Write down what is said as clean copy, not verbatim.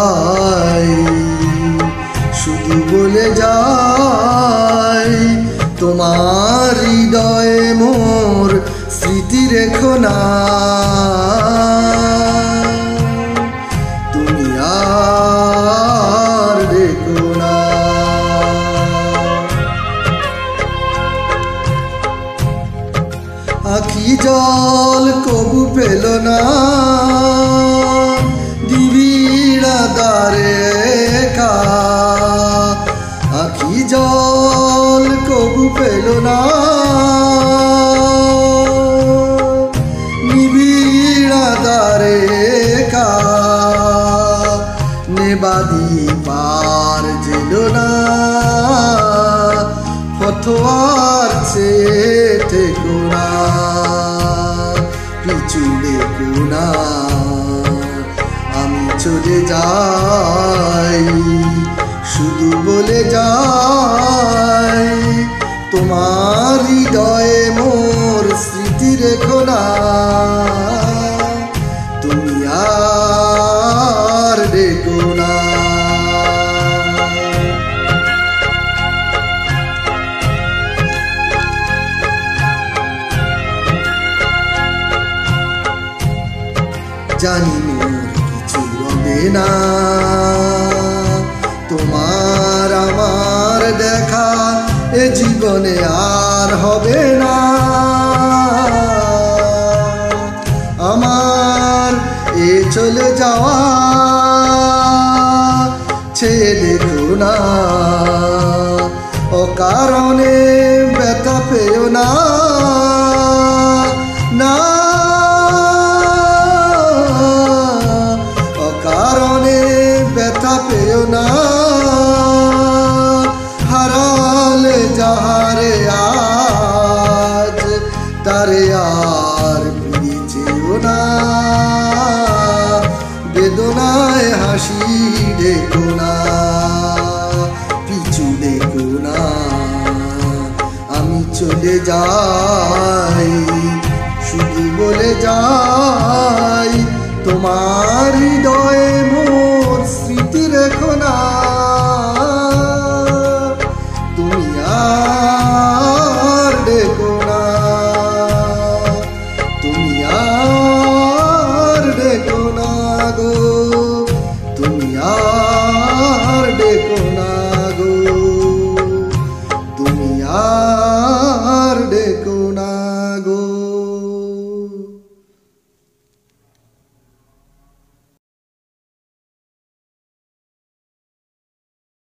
যাই, শুধু বলে যাই, তোমার হৃদয়ে মোর স্মৃতি রেখো না, তুমি আর রেখো না। আখি জল কবু পেল না, নিবিড় আঁধারে একা, আখি জল কবু পেল না, নিবিড় আঁধারে একা, নেবাদি পার যেল না, ফতোয়ার চেয়ে থেকো না, পিছু দেখো না, আমি চলে যাই, শুধু বলে যাই, তোমার হৃদয়ে মোর স্মৃতি রেখো না, তুমি আর রেখো না। জানি মোর কিছু হবে না, তোমার আমার দেখা এ জীবনে আর হবে না, আমার এ চলে যাওয়া ছেড়ে দেখো না, অকারণে ব্যথা পেও না, না অকারণে ব্যথা পেও না, হারালে যাহারে আজ তারে আর ফিরে চেও না, বেদনায় হাসি দেখো না, পিছু দেখো না, আমি চলে যাই, শুধু বলে যাই, তোমার হৃদয়